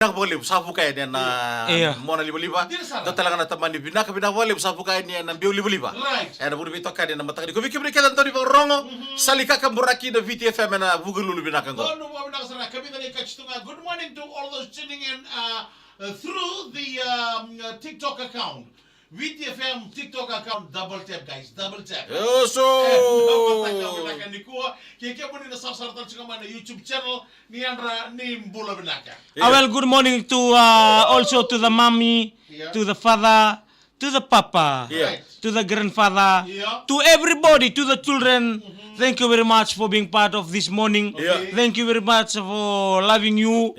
Boleh sapu kain yang mona liba-liba. Ito talaga na taman ni binaka boleh sapu kain yang biu liba-liba. Ada buru bito kain yang matang di ko bikibri kadan to di rongo salika kamburaki da VTFM na bugululu binaka ngo. No binaka sana kami tadi kactunga. Good morning to all those tuning in through the TikTok account. VTFM TikTok account, double tap guys, double tap. So YouTube channel ni Andra ni Mbula Binaka. Well, good morning to also to the mommy, to the father, to the papa, to the grandfather, to everybody, to the children. Thank you very much for being part of this morning. Thank you very much for loving you,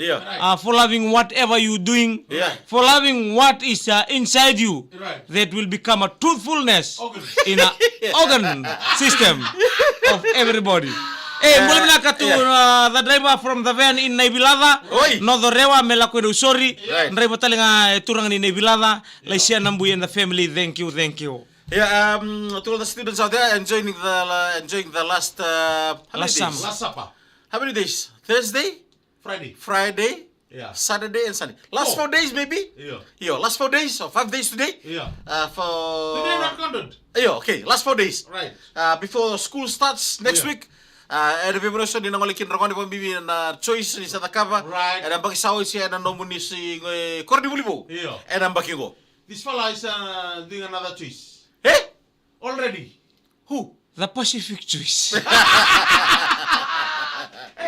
for loving whatever you're doing, for loving what is inside you that will become a truthfulness in an organ system of everybody. Boleh minaka to the driver from the van in Naibilada. No the rewa melakuin usori. Driver talinga turang ni Naibilada. Laisia nambu and the family. Thank you, thank you. Yeah, to all the students out there enjoying the last supper. How many days? Thursday, Friday, Saturday and Sunday. Last 4 days maybe? Yeah. Last 4 days or 5 days today? For today not counted. Okay, last 4 days. Right. Before school starts next week. Ada beberapa di nangolikin rangoni pembibi na choice ni sa takava. Right. Ada bagi sawi si ada nomuni si kordi bulibo. Ada bagi go. This fella is doing another choice. Already. Who? The Pacific choice. Hey,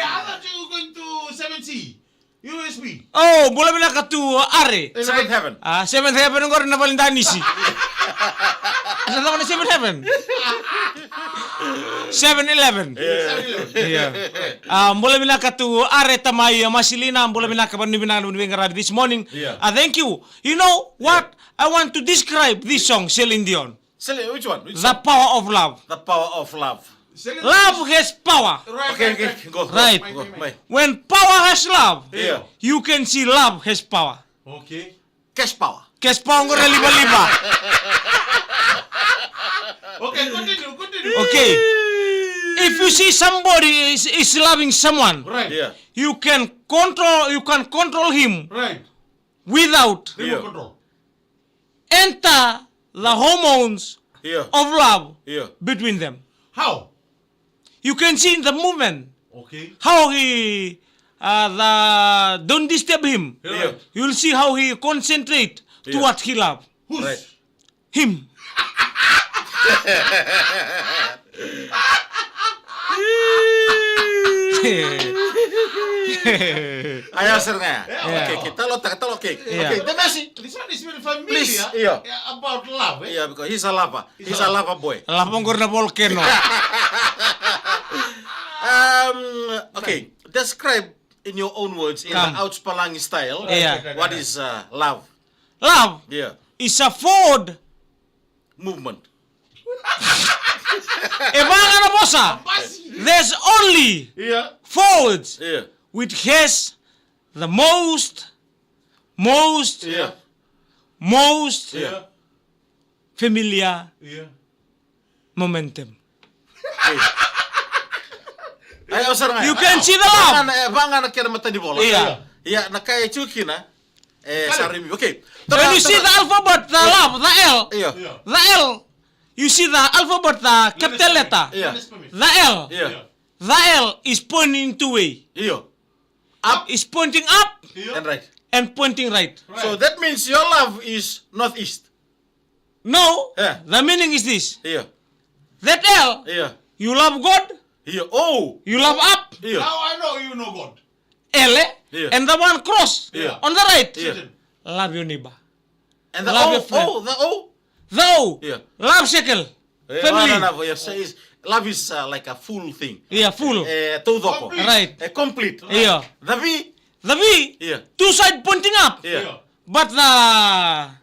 I thought you were going to 7C. USB. Oh, boleh minaka to Are. Seventh Heaven. Seventh Heaven ng na Valendanisi. Asa na ko Seventh Heaven? 7-Eleven. Boleh minaka to Are tamay masilina, boleh minaka ban binaka this morning. Thank you. You know what? I want to describe this song, Celine Dion. Which one? The power of love. The power of love. Love has power. Okay, go. Right. When power has love, you can see love has power. Okay. Cash power. Cash power ngora liba-liba. Okay, continue. Okay. If you see somebody is loving someone, you can control him without Control. enter the hormones of love between them. How? You can see in the movement Okay. how he don't disturb him. You'll see how he concentrate to what he love. Who's? Right. Him. Ayo sir nga. Okay, kita lo. Okay, Demasi. This one is very familiar. Please, about love. Yeah, because he's a lava. He's a lava boy. Lapong na volcano. Okay, describe in your own words, in the Ouch Palangi style, what is love? Love is a forward Movement. There's only forwards which has the most familiar momentum. You can see the love. Banga na kira mata di bola. Yeah, na kaya chuki na. Sarimi. Okay. When you see the alphabet, the love, the L. The L. You see the alphabet, the capital letter. The L. The L is pointing two way. Up is pointing up And right. and pointing right. So that means your love is northeast. No, the meaning is this. That L, you love God, Oh. you love up, Now I know you know God. L, and the one cross on the right, love your neighbor. And the Love O. your friend. Oh, the O. The O, love circle, family. Love is like a full thing. Full. Todo. Complete. Right. Complete. The The V. V, two side pointing up, but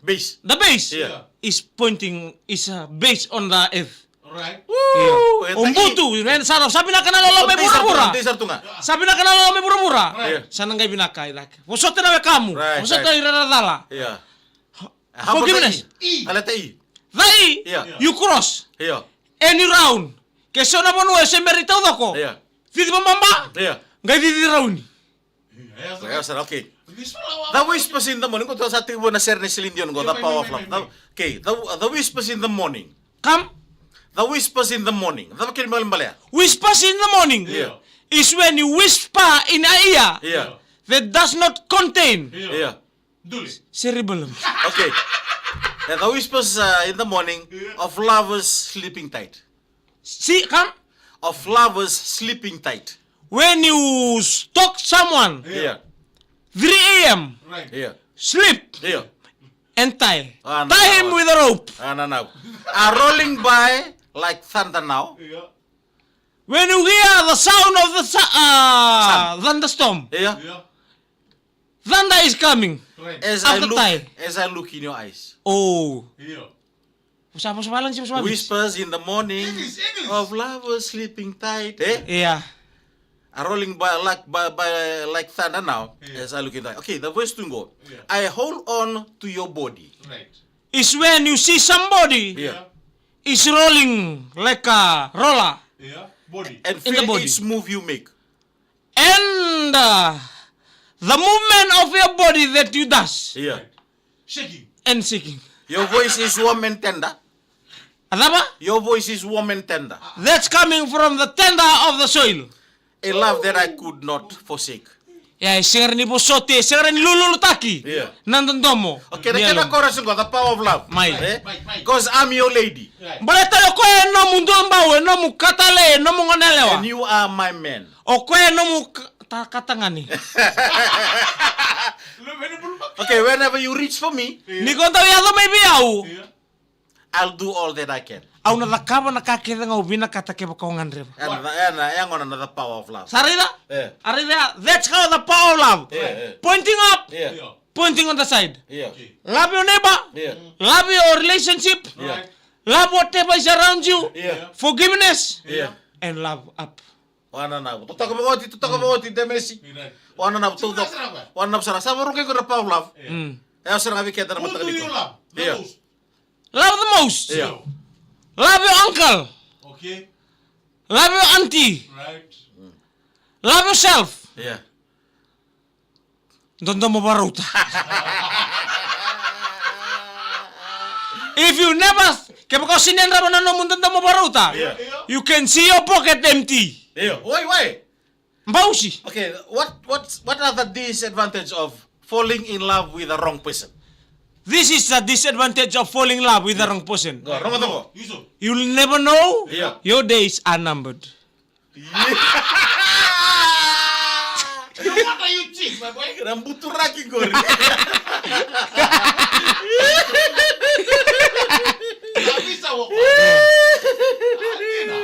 Base. the base is pointing, is based on the F. Right. Umbutu, sabi na kanalo may mura-mura. Sabi na kanalo may mura-mura. Sana ngay binakay laki. Wasot na kamu. Wasot na iradala. Forgiveness. Alata E. The E, you cross. And you round. Keso na mo nuwe se merita udako. Titi mambamba. Ngay titi round. Okay. The whispers in the morning. Kung sa ating buwan na share ni Celine Dion ko, the power of love. Okay, the whispers in the morning. Come. The whispers in the morning. The makinig Whispers in the morning Yeah. is when you whisper in a ear Yeah. that does not contain Yeah. cerebellum. Okay. And the whispers in the morning of lovers sleeping tight. See, come. Of lovers sleeping tight. When you stalk someone, Yeah. 3 a.m., Yeah. sleep Yeah. and tie. Ah, no. Tie him with a rope. Now. Rolling by like thunder now. When you hear the sound of the thunderstorm, Yeah. thunder is coming. As After tie. I look in your eyes. Oh. Siapa lang siapa Whispers in the morning English. of lovers sleeping tight. Eh? Yeah. Rolling by like thunder now. As I look in the eyes. Okay, the voice to go. Yeah. I hold on to your body. Is when you see somebody Yeah. is rolling like a roller. Body. And In the feel body. each move you make. And the movement of your body that you does Yeah. Shaking. and shaking. Your voice is warm and tender. Apa? Your voice is warm and tender. That's coming from the tender of the soil. A love that I could not forsake. Ya, singer ni bosote, singer ni lululutaki. Yeah. Nandandomo. Okay, the kind of chorus got the power of love. Mai. Because I'm your lady. Bale tayo ko no mundo mbawe no mu katale no mu ngonelewa. And you are my man. O ko no mu katangani. Okay, whenever you reach for me, Ni ko tayo yato may biyaw. I'll do all that I can. Au na lakaba na kakira nga ubina katake ba ko ngandre. And hang on another power of love. Sarida? Yeah. Arida, that's how the power of love. Yeah. Pointing up, Yeah. pointing on the side. Yeah. Love your neighbor. Yeah. Love your relationship. Yeah. Love whatever is around you. Yeah. Forgiveness. Yeah. And love up. Wana na. Tutaka ba oti demesi. Wana na tutok. Wana na sana. Sa marungi ko na power of love. Eh sa nga biketa na Who do matagali you ko. love? The Yeah. most? Love the most. Yeah. Love your uncle. Okay. Love your auntie. Right. Love yourself. Yeah. Dondo mo baruta. If you never, kaya ko sinendra mo na no mundo mo baruta. Yeah. You can see your pocket empty. Yeah. Why? Mbausi. Okay, what are the disadvantage of falling in love with the wrong person? This is the disadvantage of falling in love with the wrong person. Go, wrong to. Yusuf. You'll never know. Yeah. Your days are numbered. What are you cheap, my boy? Rambutu raki gori. Bisa wako.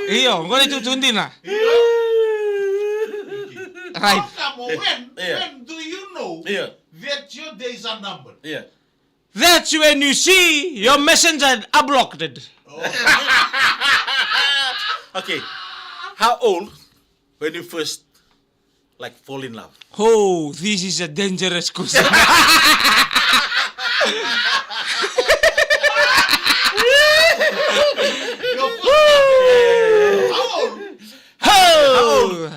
Iyo, ngoni tutundi na. Right. How come Yeah. when do you know Yeah. that your days are numbered? Yeah. That's when you see your messenger are blocked. Okay. How old when you first fall in love? Oh, this is a dangerous question. Oh,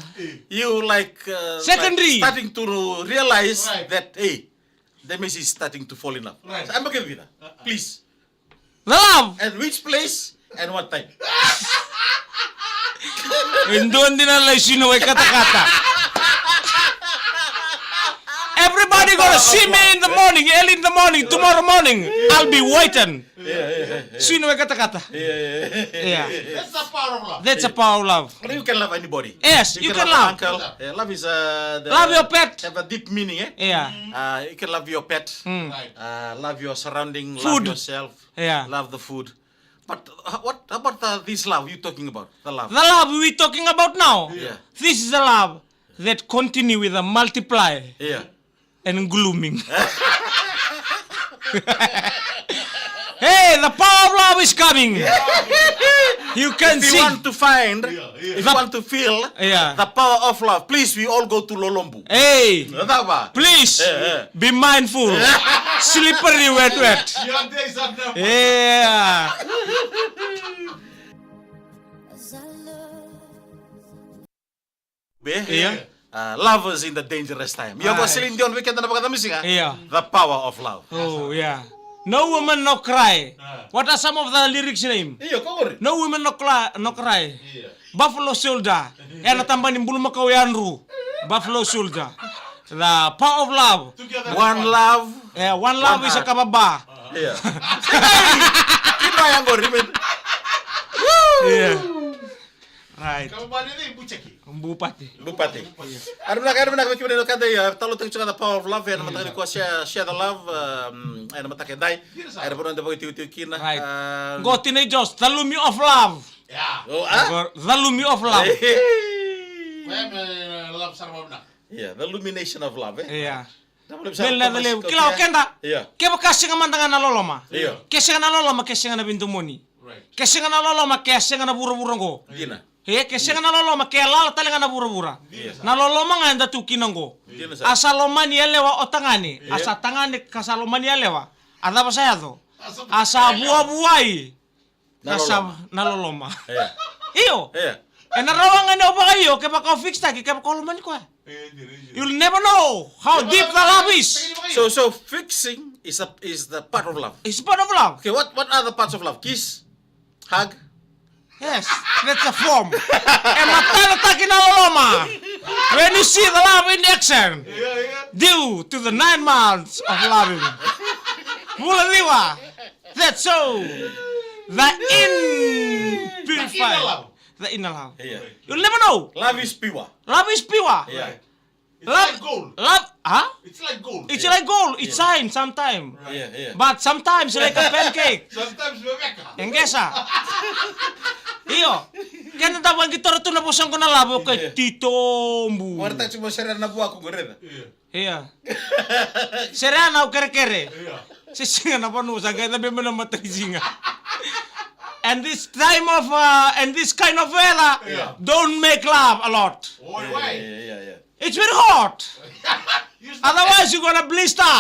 You Secondary. starting to realize Right. that the Messi is starting to fall in love. Right. So I'm okay with that. Please. the love. And which place and what time? Doon din ang sino ay kata-kata. Everybody gonna see me in the morning, early in the morning, tomorrow morning. I'll be waiting. Sino ay kata-kata. Yeah. That's the power of love. That's a power of love. But you can love anybody. Yes, you can love. Uncle. Love is Love your pet. Have a deep meaning, eh? Yeah. You can love your pet. Right. Love your surrounding. Food. Love yourself. Yeah. Love the food. But what about this love you talking about? The love. The love we talking about now. Yeah. This is the love that continue with a multiply Yeah. and glooming. Hey, the power of love is coming. You can If you see. want to find, Yeah. if you want to feel Yeah. the power of love, please we all go to Lolombu. Hey, Apa? please Yeah. be mindful. Slippery wet. Your days are numbered. Yeah. Be? Yeah. lovers in the dangerous time. Yo ko Right. Celine Dion weekend na pagkatami singa. Yeah. The power of love. Oh, yeah. No woman, no cry. What are some of the lyrics name? Iyo ko rin. No woman, no cry. Yeah. Buffalo Soldier. Yan natamba ni Mbulu Makawianru. Buffalo Soldier. The power of love. Together. One love. Yeah, one love is a kababa. Iya. Kita yang go rin. Yeah. Right. Kamu balik ni bucaki. Bupati. Bupati. Ano na kami no kada ya talo tek the power of love ya matake ko share the love ay matake dai. Ay po nanda tiu kina. Right. Go teenagers, the lumi of love. Ya. Oh ah. The lumi of love. Kaya love sama benar. Yeah, the illumination of love. Yeah. Double Bella dale. Kila kenda. Iya. Keba kasing mandangan na loloma. Iya. Kasing na loloma, kasing na bintumoni. Right. Kasing na loloma, kasing na bura-bura go. Gina. He kasing na loloma, kaya lala talinga na bura-bura. Na loloma nga enda tukinango. Gina sa. Asa lomani elewa otangani. Asa tangani kasalomani elewa. Ada ba saya to? Asa buah-buai. Asa naloloma. Iya. Iyo. Iya. E narawangan na ba kayo kaya baka fix tagi kaya baka lomani ko. You'll never know how deep the love is. So fixing is the part of love. It's part of love. Okay, what are the parts of love? Kiss, hug. Yes, that's a form. E matalo tagi naloloma. When you see the love in action, due to the 9 months of loving. Mulaliwa. That's so. The purified. love. The inner love. Iya. You'll never know. Love is pure. Love is pure. Iya. It's Love, like gold. love, huh? It's like gold. It's like gold. It's shine sometimes. Iya, iya. But sometimes like a pancake. Sometimes bebeka. Engesa. Iyo. Kaya natawa kita rito na pusang ko na labo kay Tito Mbu. Warta cuma share na buah aku goreda. Iya. Serena o kere-kere. Yeah. Sisinga na pa nusa kaya tabi mo na matagisinga. And this time of, and this kind of weather, don't make love a lot. Oh, why? Iya, iya. It's very hot. You stop Otherwise, you're gonna blister.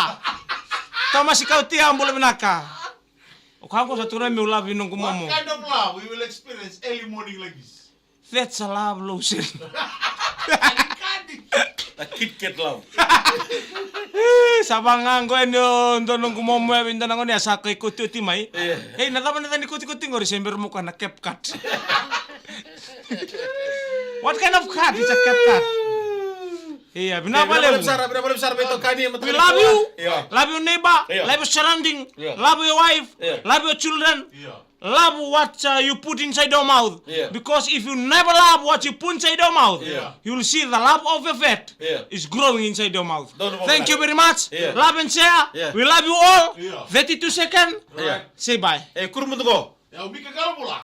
Thomas ikaw tiya ang bulan naka. O kaya ko sa tunay may love yun ng What kumamo. kind of love we will experience early morning like this? That's a love lotion. A Kit Kat love. Sabangan ko yun doon kumamo yung bintanang ko niya sa kay kuti-uti may. Hey, nataman natin ni kuti-kuti ngo December mo ka na cap cut. What kind of cut? It's a cap cut. Iya, Berapa binabalew. besar itu kani yang We love you. Iya. Love your neighbor. Yeah. Love your surrounding. Yeah. Love your wife. Yeah. Love your children. Yeah. Love what you put inside your mouth. Yeah. Because if you never love what you put inside your mouth, Yeah. you will see the love of your fat Yeah. is growing inside your mouth. Don't Thank overlap. you very much. Yeah. Love and share. Yeah. We love you all. Yeah. 32 seconds. Yeah. Say bye. Kurung bentuk ko. Ya, ubi kagak pula.